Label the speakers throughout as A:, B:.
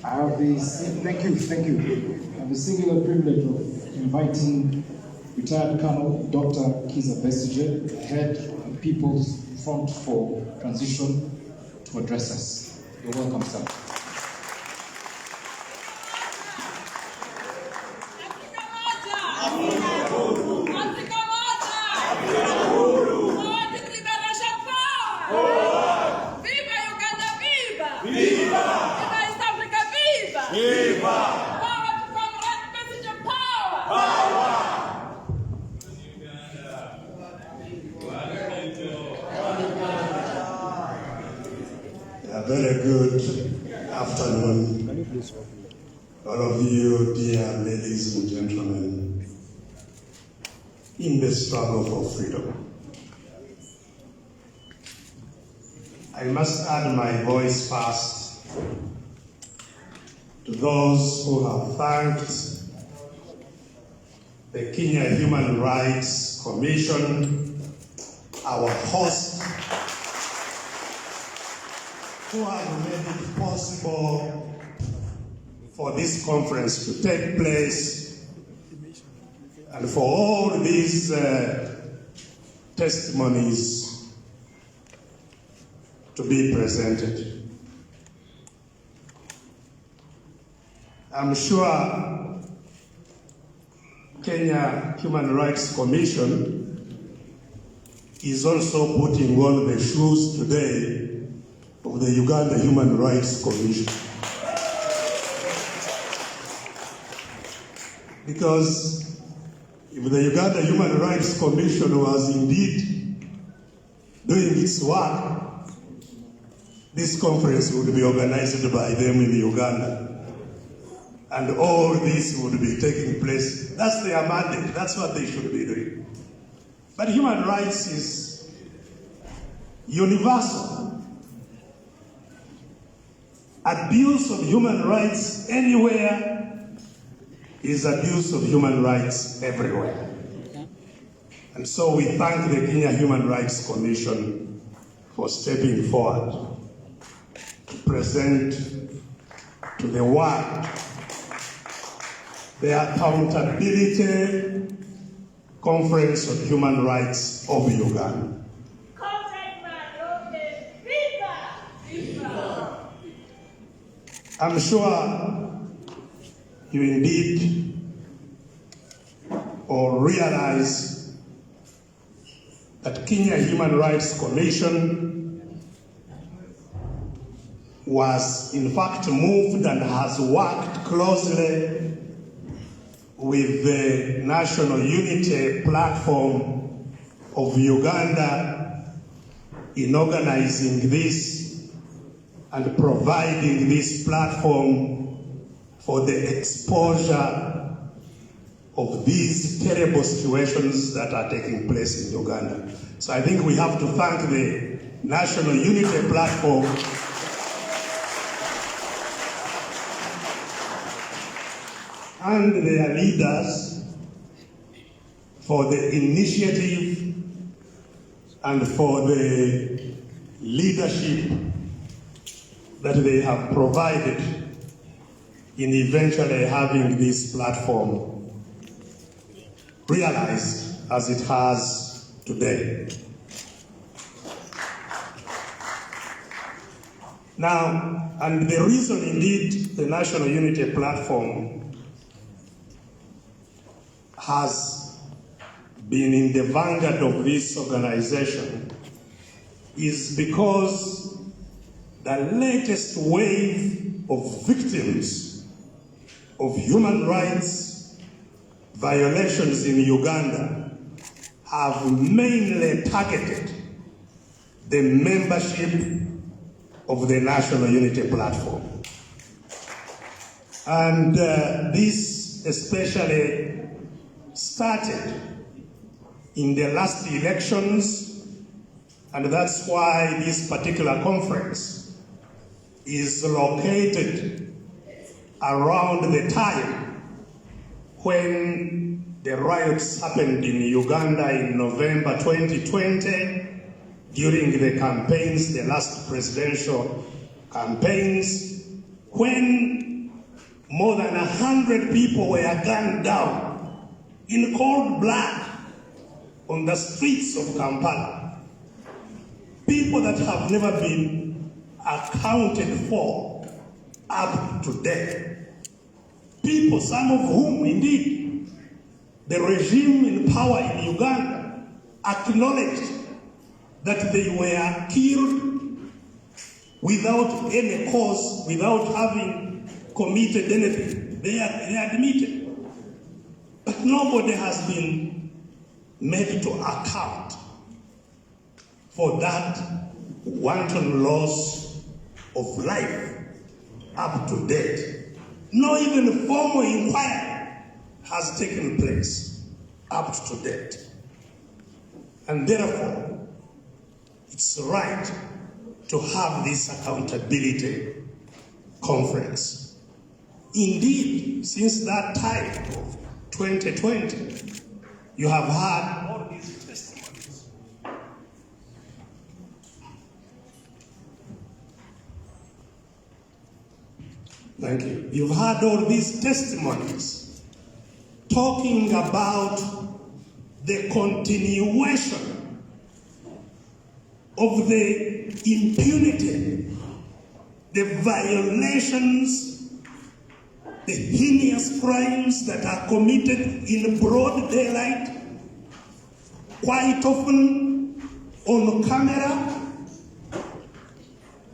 A: Thank you. I have the singular privilege of inviting retired Colonel Dr. Kizza Besigye, head of People's Front for Transition, to address us. You're welcome, sir.
B: A very good afternoon, all of you, dear ladies and gentlemen, in the struggle for freedom. I must add my voice first to those who have thanked the Kenya Human Rights Commission, our host, who have made it possible for this conference to take place, and for all these testimonies to be presented. I'm sure Kenya Human Rights Commission is also putting on the shoes today of the Uganda Human Rights Commission. Because if the Uganda Human Rights Commission was indeed doing its work, this conference would be organized by them in Uganda. And all this would be taking place. That's their mandate. That's what they should be doing. But human rights is universal. Abuse of human rights anywhere is abuse of human rights everywhere. And so we thank the Kenya Human Rights Commission for stepping forward to present to the world the Accountability Conference on Human Rights of Uganda. I'm sure you indeed or realize that Kenya Human Rights Commission was in fact moved and has worked closely with the National Unity Platform of Uganda in organizing this and providing this platform for the exposure of these terrible situations that are taking place in Uganda. So I think we have to thank the National Unity Platform and their leaders for the initiative and for the leadership that they have provided in eventually having this platform realized as it has today. Now, and the reason indeed the National Unity Platform has been in the vanguard of this organization is because the latest wave of victims of human rights violations in Uganda have mainly targeted the membership of the National Unity Platform. And this especially started in the last elections, and that's why this particular conference is located around the time when the riots happened in Uganda in November 2020 during the campaigns, the last presidential campaigns, when more than 100 people were gunned down in cold blood on the streets of Kampala. People that have never been accounted for up to date. People, some of whom indeed the regime in power in Uganda acknowledged that they were killed without any cause, without having committed anything. They admitted. But nobody has been made to account for that wanton loss of life up to date. No even formal inquiry has taken place up to date. And therefore, it's right to have this accountability conference. Indeed, since that time of 2020, you have had all these testimonies. Thank you. You've had all these testimonies talking about the continuation of the impunity, the violations, the heinous crimes that are committed in broad daylight, quite often on camera,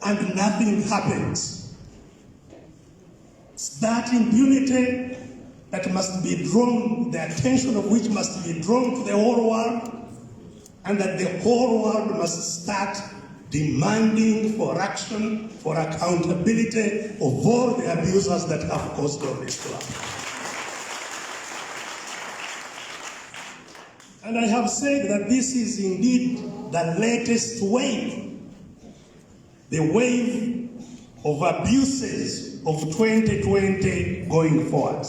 B: and nothing happens. It's that impunity that must be drawn, the attention of which must be drawn to the whole world, and that the whole world must start demanding for action, for accountability of all the abusers that have caused all this to happen. And I have said that this is indeed the latest wave, the wave of abuses of 2020 going forward.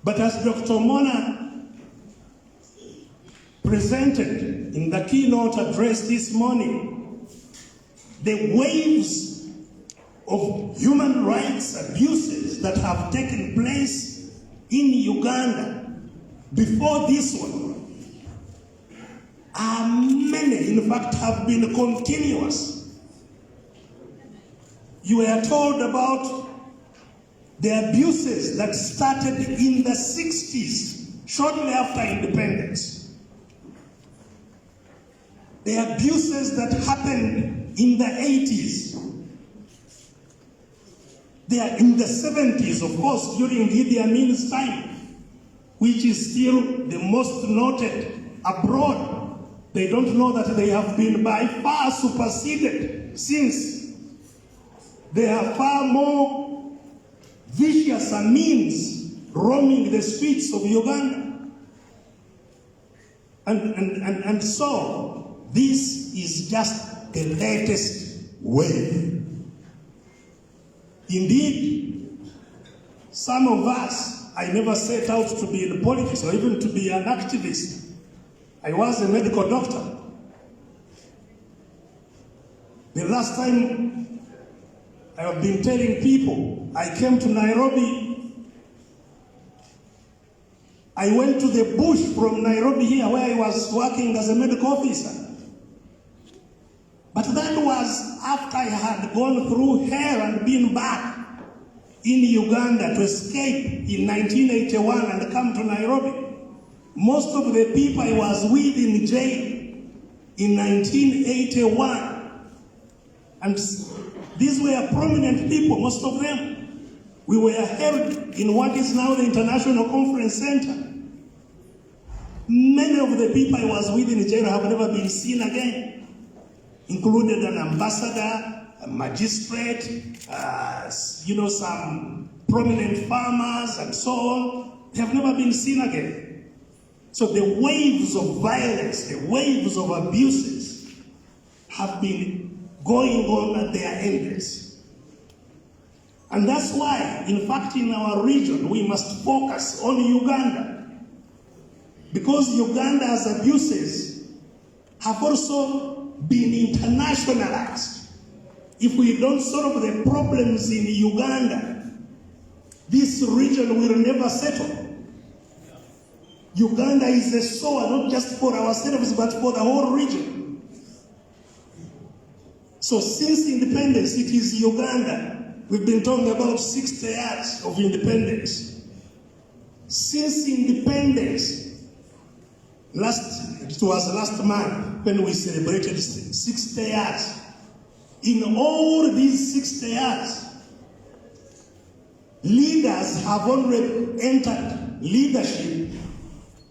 B: But as Dr. Mona presented in the keynote address this morning, the waves of human rights abuses that have taken place in Uganda before this one are many, in fact, have been continuous. You were told about the abuses that started in the 60s, shortly after independence. The abuses that happened in the 80s. They are in the 70s, of course, during Idi Amin's time, which is still the most noted abroad. They don't know that they have been by far superseded since. There are far more vicious means roaming the streets of Uganda. And so, this is just the latest wave. Indeed, some of us, I never set out to be in politics or even to be an activist. I was a medical doctor. The last time I have been telling people, I came to Nairobi. I went to the bush from Nairobi here where I was working as a medical officer. But that was after I had gone through hell and been back in Uganda to escape in 1981 and come to Nairobi. Most of the people I was with in jail in 1981. And these were prominent people, most of them. We were held in what is now the International Conference Center. Many of the people I was with in jail have never been seen again, included an ambassador, a magistrate, some prominent farmers and so on. They have never been seen again. So the waves of violence, the waves of abuses have been going on at their endless. And that's why, in fact, in our region, we must focus on Uganda. Because Uganda's abuses have also been internationalized. if we don't solve the problems in Uganda, this region will never settle. Uganda is a source, not just for ourselves, but for the whole region. So since independence, it is Uganda. We've been talking about 60 years of independence. Since independence, it was last month when we celebrated 60 years. In all these 60 years, leaders have only entered leadership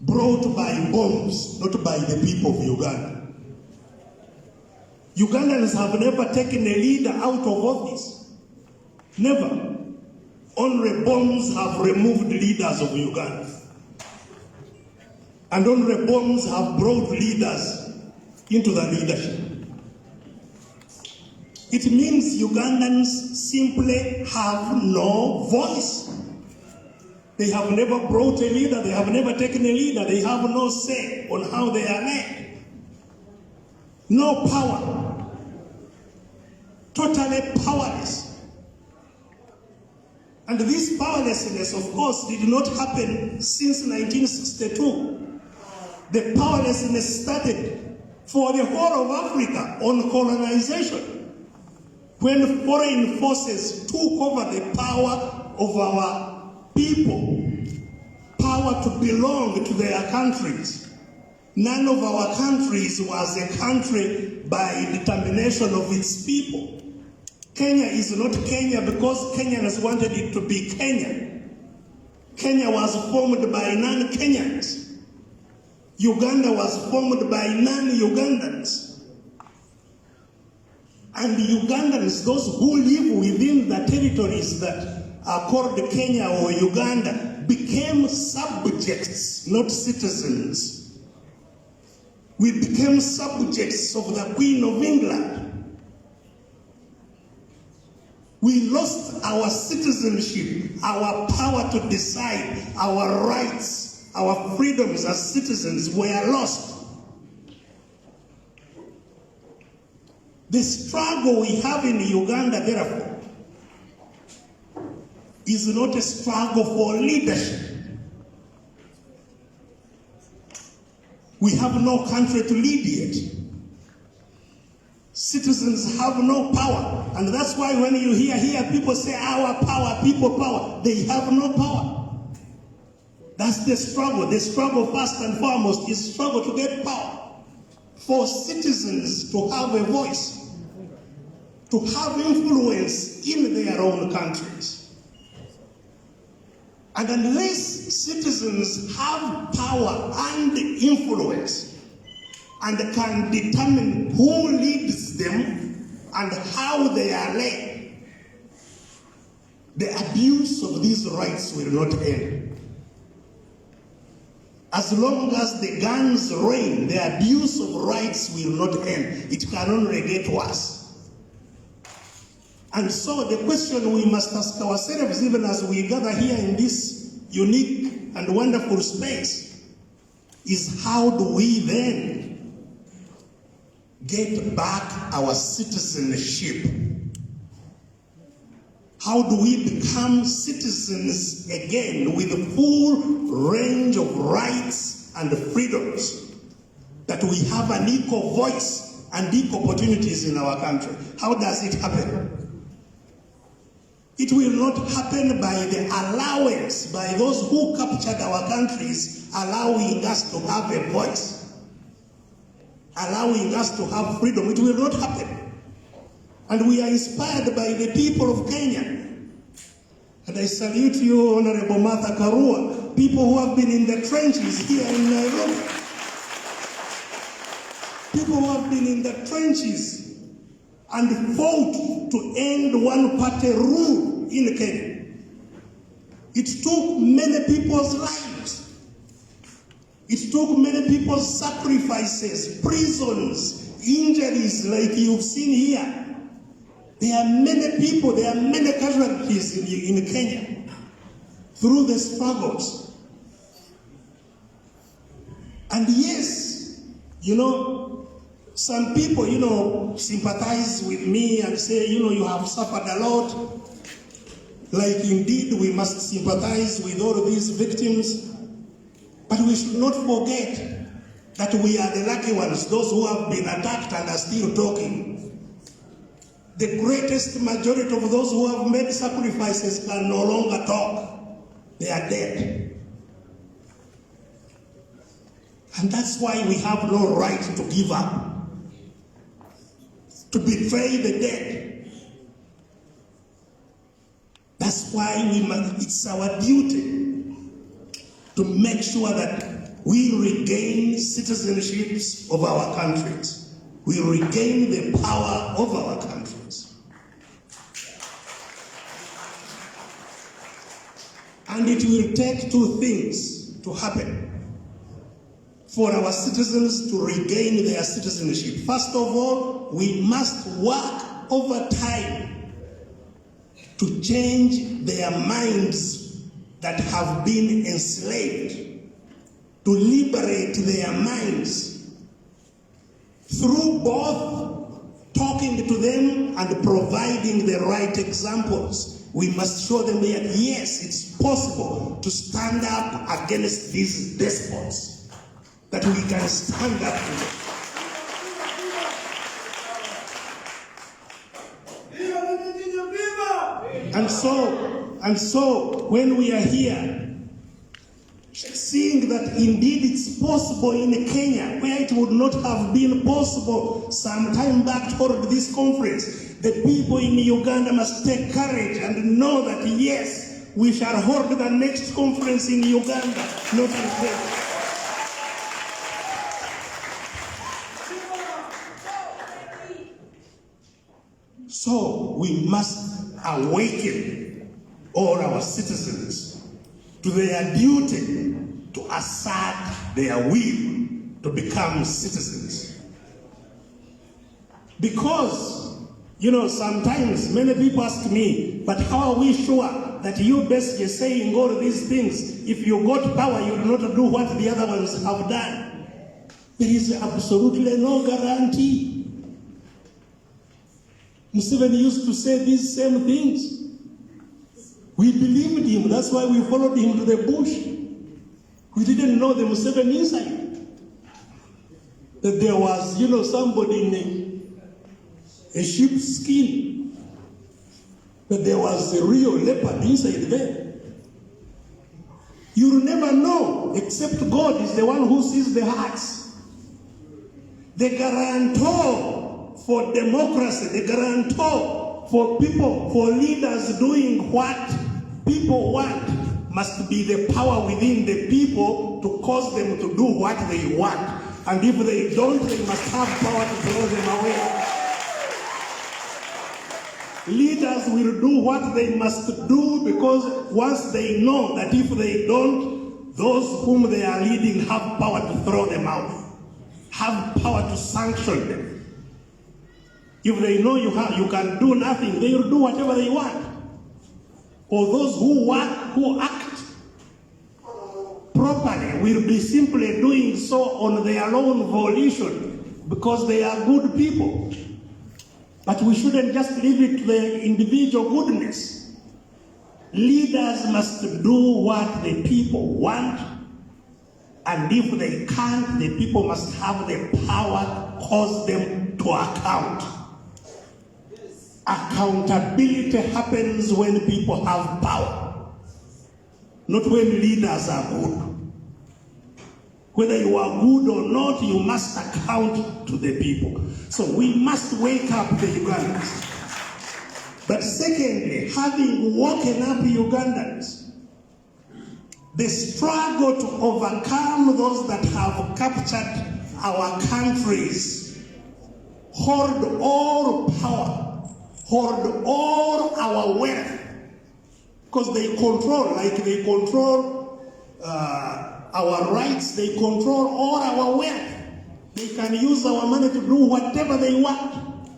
B: brought by bombs, not by the people of Uganda. Ugandans have never taken a leader out of office. Never. Only bombs have removed leaders of Uganda. And only bombs have brought leaders into the leadership. It means Ugandans simply have no voice. They have never brought a leader, they have never taken a leader, they have no say on how they are led. No power. Totally powerless. And this powerlessness, of course, did not happen since 1962. The powerlessness started for the whole of Africa on colonization, when foreign forces took over the power of our people, power to belong to their countries. None of our countries was a country by determination of its people. Kenya is not Kenya because Kenyans wanted it to be Kenya. Kenya was formed by non-Kenyans. Uganda was formed by non-Ugandans. And Ugandans, those who live within the territories that are called Kenya or Uganda, became subjects, not citizens. We became subjects of the Queen of England. We lost our citizenship, our power to decide, our rights, our freedoms as citizens were lost. The struggle we have in Uganda, therefore, is not a struggle for leadership. We have no country to lead yet. Citizens have no power. And that's why when you hear people say, our power, people power, they have no power. That's the struggle. The struggle, first and foremost, is struggle to get power. For citizens to have a voice, to have influence in their own countries. And unless citizens have power and influence, and can determine who leads them and how they are led, the abuse of these rights will not end. As long as the guns reign, the abuse of rights will not end. It can only get worse. And so the question we must ask ourselves, even as we gather here in this unique and wonderful space, is how do we then get back our citizenship? How do we become citizens again with a full range of rights and freedoms, that we have an equal voice and equal opportunities in our country? How does it happen? It will not happen by the allowance, by those who captured our countries, allowing us to have a voice, allowing us to have freedom. It will not happen. And we are inspired by the people of Kenya. And I salute you, Honorable Martha Karua, people who have been in the trenches here in Nairobi. People who have been in the trenches and fought to end one-party rule in Kenya. It took many people's lives. It took many people's sacrifices, prisons, injuries like you've seen here. There are many people, there are many casualties in Kenya through the struggles. And yes, you know, Some people, sympathize with me and say, you have suffered a lot. Like indeed, we must sympathize with all of these victims. But we should not forget that we are the lucky ones, those who have been attacked and are still talking. The greatest majority of those who have made sacrifices can no longer talk. They are dead. And that's why we have no right to give up, to betray the dead. That's why it's our duty to make sure that we regain citizenships of our countries. We regain the power of our countries. And it will take two things to happen for our citizens to regain their citizenship. First of all, we must work over time to change their minds that have been enslaved, to liberate their minds through both talking to them and providing the right examples. We must show them that yes, it's possible to stand up against these despots, that we can stand up to them. And so when we are here, seeing that indeed it's possible in Kenya, where it would not have been possible some time back toward this conference, the people in Uganda must take courage and know that yes, we shall hold the next conference in Uganda, not in Kenya. So we must awaken all our citizens to their duty to assert their will to become citizens. Because, sometimes many people ask me, but how are we sure that you Besigye saying all these things, if you got power, you will not do what the other ones have done? There is absolutely no guarantee. Museveni used to say these same things. We believed him, that's why we followed him to the bush. We didn't know the Museveni inside. That there was, somebody in a sheep's skin. That there was a real leopard inside there. You'll never know, except God is the one who sees the hearts. The guarantor for democracy, the guarantor for people, for leaders doing what people want, must be the power within the people to cause them to do what they want. And if they don't, they must have power to throw them away. Leaders will do what they must do because once they know that if they don't, those whom they are leading have power to throw them out, have power to sanction them. If they know you can do nothing, they will do whatever they want. Or those who act properly will be simply doing so on their own volition because they are good people. But we shouldn't just leave it to the individual goodness. Leaders must do what the people want, and if they can't, the people must have the power to cause them to account. Accountability happens when people have power, not when leaders are good. Whether you are good or not, you must account to the people. So we must wake up the Ugandans. But secondly, having woken up Ugandans, the struggle to overcome those that have captured our countries, hold all power, hold all our wealth, because they control, like they control our rights, they control all our wealth. They can use our money to do whatever they want.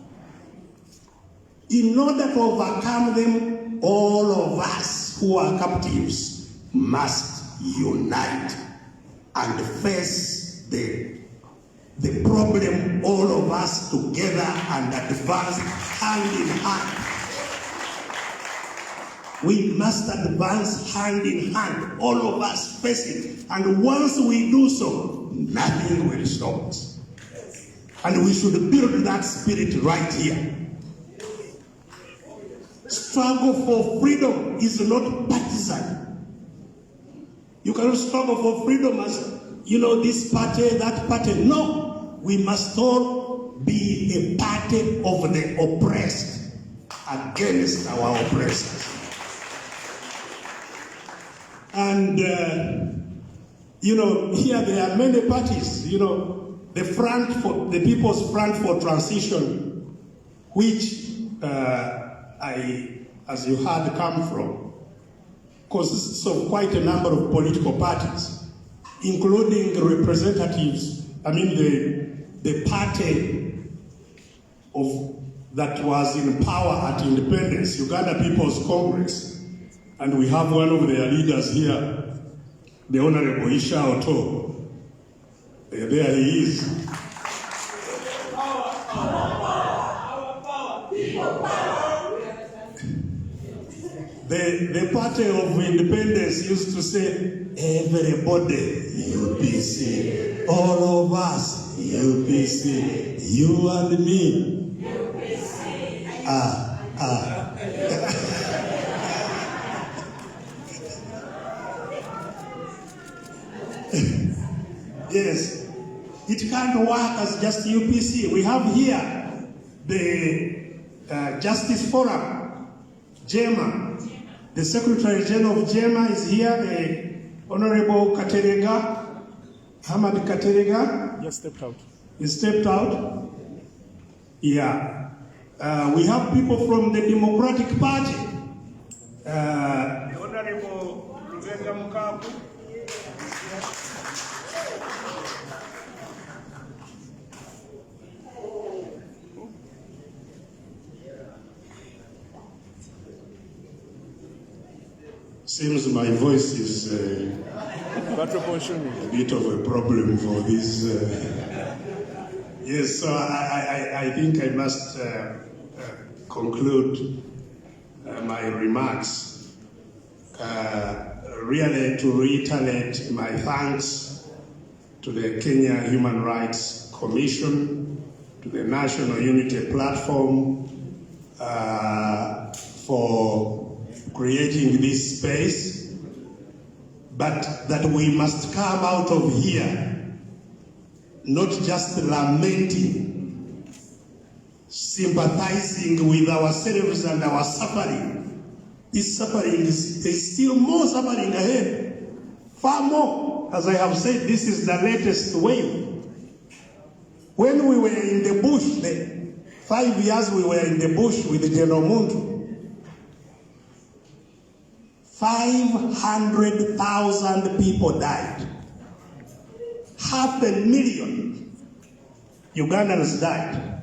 B: In order to overcome them, all of us who are captives must unite and face the the problem all of us together and advance hand in hand. We must advance hand in hand, all of us face it. And once we do so, nothing will stop us. And we should build that spirit right here. Struggle for freedom is not partisan. You cannot struggle for freedom as, this party, that party. No, we must all be a party of the oppressed against our oppressors. And, here there are many parties, the People's Front for Transition, which as you heard, come from, consists of quite a number of political parties, including representatives, the party that was in power at independence, Uganda People's Congress. And we have one of their leaders here, the Honorable Isha Oto. There he is. The party of independence used to say, everybody, UPC, all of us, UPC, you and me. UPC. Yes, it can't work as just UPC. We have here the Justice Forum, JEMA. The Secretary General of JEMA is here, the Honorable Katerega, Hamad Katerega.
A: Yes, stepped out.
B: He stepped out. Yeah. We have people from the Democratic Party. The Honorable Rubenga Mukabu. Seems my voice is a bit of a problem for this. Yes, so I think I must conclude my remarks. Really to reiterate my thanks to the Kenya Human Rights Commission, to the National Unity Platform for creating this space, but that we must come out of here not just lamenting, sympathizing with ourselves and our suffering. This suffering there's still more suffering ahead, far more. As I have said, this is the latest wave. When we were in the bush, 5 years we were in the bush with General Muntu, 500,000 people died. 500,000 Ugandans died.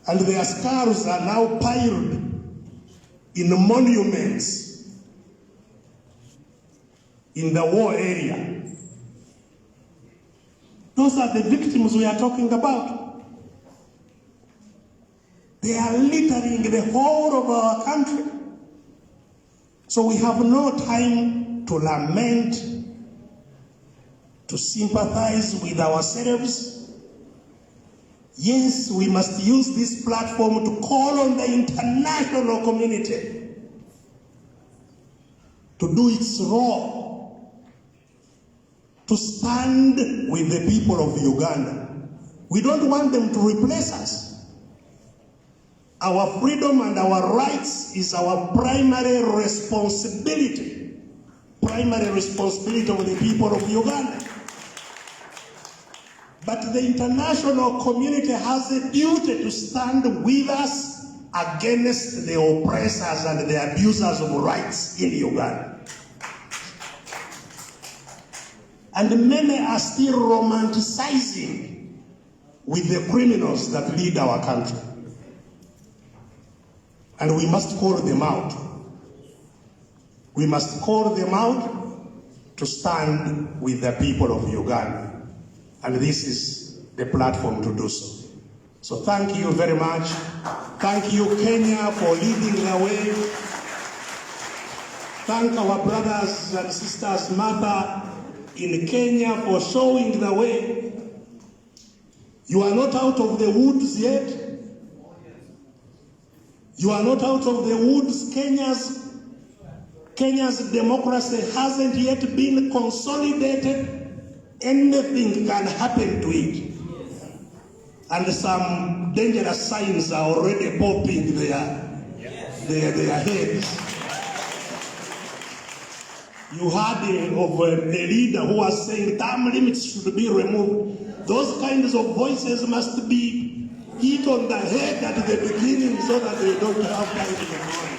B: And their skulls are now piled in monuments in the war area. Those are the victims we are talking about. They are littering the whole of our country. So we have no time to lament, to sympathize with ourselves. Yes, we must use this platform to call on the international community to do its role, to stand with the people of Uganda. We don't want them to replace us. Our freedom and our rights is our primary responsibility of the people of Uganda. But the international community has a duty to stand with us against the oppressors and the abusers of rights in Uganda. And many are still romanticizing with the criminals that lead our country. And we must call them out. We must call them out to stand with the people of Uganda. And this is the platform to do so. So thank you very much. Thank you, Kenya, for leading the way. Thank our brothers and sisters, Martha, in Kenya for showing the way. You are not out of the woods yet. You are not out of the woods. Kenya's democracy hasn't yet been consolidated. Anything can happen to it. And some dangerous signs are already popping their heads. You heard of a leader who was saying term limits should be removed. Those kinds of voices must be hit on the head at the beginning so that they don't have time to go on.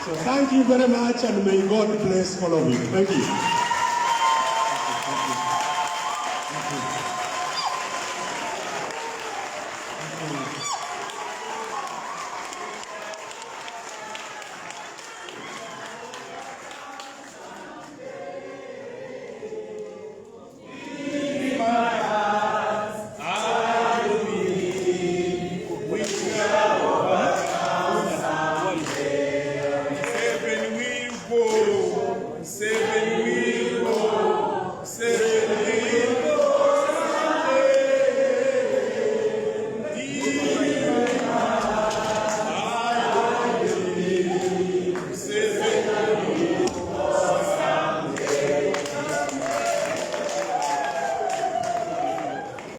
B: So thank you very much, and may God bless all of you. Thank you.